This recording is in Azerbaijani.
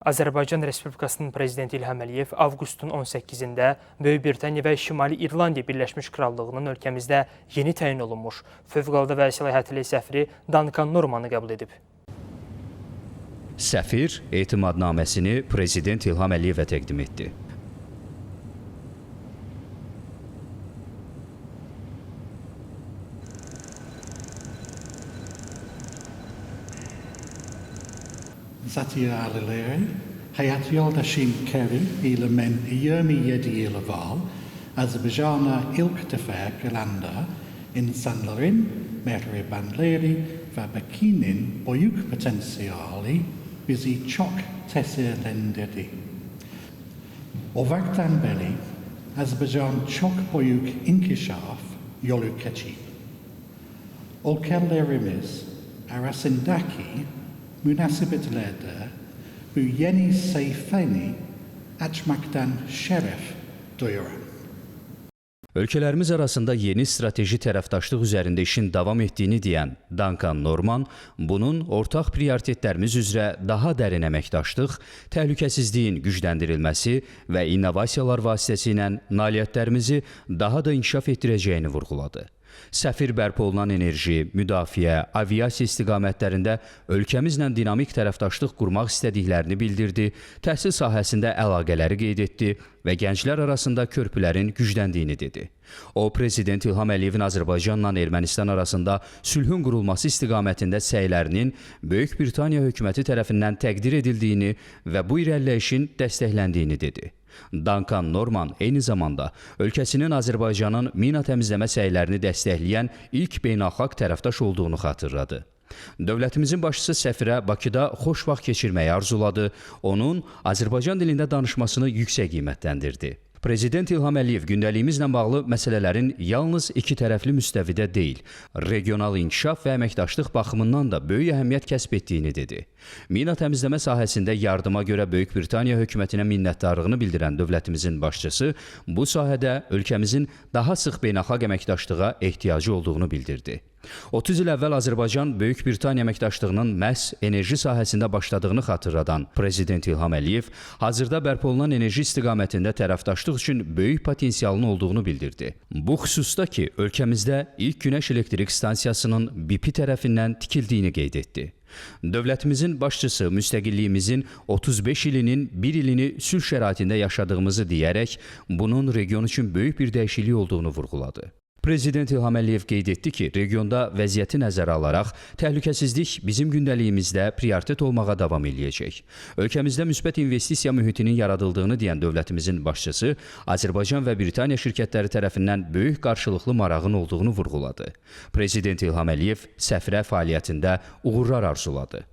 Azərbaycan Respublikasının Prezidenti İlham Əliyev avqustun 18-də Böyük Britaniya və Şimali İrlandiya Birləşmiş Krallığının ölkəmizdə yeni təyin olunmuş Fövqəladə və Səlahiyyətli səfiri Duncan Normanı qəbul edib. Səfir etimadnaməsini Prezident İlham Əliyevə təqdim etdi. Zatia Alileri, Hayatiol Dashim Kerry, Ilamen Yemi Yedi Ilaval, Azerbaijana Ilk Tefer Galanda, in Sanlarin, Merri Bandleri, Vabakinin, Boyuk Potentiali, Bizi Chok Tesir Lendedi. Ovaktan Beli, Azerbaijan Chok Boyuk Inkishaf, Yolu Kechi. Olkellerimiz, Arasindaki, Münasibetlerde, bu yeni sayfeni açmaktan şeref duyuram. Ölkələrimiz arasında yeni strateji tərəfdaşlıq üzərində işin davam etdiyini deyən Duncan Norman, bunun ortaq prioritetlərimiz üzrə daha dərin əməkdaşlıq, təhlükəsizliyin gücləndirilməsi və innovasiyalar vasitəsilə nailiyyətlərimizi daha da inkişaf etdirəcəyini vurğuladı. Səfir bərpa olunan enerji, müdafiə, aviasiya istiqamətlərində ölkəmizlə dinamik tərəfdaşlıq qurmaq istədiklərini bildirdi, təhsil sahəsində əlaqələri qeyd etdi və gənclər arasında körpülərin gücləndiyini dedi. O, Prezident İlham Əliyevin Azərbaycanla Ermənistan arasında sülhün qurulması istiqamətində səylərinin Böyük Britaniya hökuməti tərəfindən təqdir edildiyini və bu irəliləyişin dəstəkləndiyini dedi. Duncan Norman eyni zamanda ölkəsinin Azərbaycanın mina təmizləmə səylərini dəstəkləyən ilk beynəlxalq tərəfdaş olduğunu xatırladı. Dövlətimizin başçısı səfirə Bakıda xoş vaxt keçirməyi arzuladı, onun Azərbaycan dilində danışmasını yüksək qiymətləndirdi. Prezident İlham Əliyev gündəliyimizlə bağlı məsələlərin yalnız iki tərəfli müstəvidə deyil, regional inkişaf və əməkdaşlıq baxımından da böyük əhəmiyyət kəsb etdiyini dedi. Mina təmizləmə sahəsində yardıma görə Böyük Britaniya hökumətinə minnətdarlığını bildirən dövlətimizin başçısı bu sahədə ölkəmizin daha sıx beynəlxalq əməkdaşlığa ehtiyacı olduğunu bildirdi. 30 il əvvəl Azərbaycan Böyük Britaniya əməkdaşlığının məhz enerji sahəsində başladığını xatırladan Prezident İlham Əliyev hazırda bərpa olunan enerji istiqamətində tərəfdaşlıq üçün böyük potensialın olduğunu bildirdi. Bu xüsusda ki, ölkəmizdə ilk günəş elektrik stansiyasının BP tərəfindən tikildiyini qeyd etdi. Dövlətimizin başçısı müstəqilliyimizin 35 ilinin bir ilini sülh şəraitində yaşadığımızı deyərək, bunun region üçün böyük bir dəyişiklik olduğunu vurğuladı. Prezident İlham Əliyev qeyd etdi ki, regionda vəziyyəti nəzərə alaraq təhlükəsizlik bizim gündəliyimizdə prioritet olmağa davam eləyəcək. Ölkəmizdə müsbət investisiya mühitinin yaradıldığını deyən dövlətimizin başçısı Azərbaycan və Britaniya şirkətləri tərəfindən böyük qarşılıqlı marağın olduğunu vurğuladı. Prezident İlham Əliyev səfirə fəaliyyətində uğurlar arzuladı.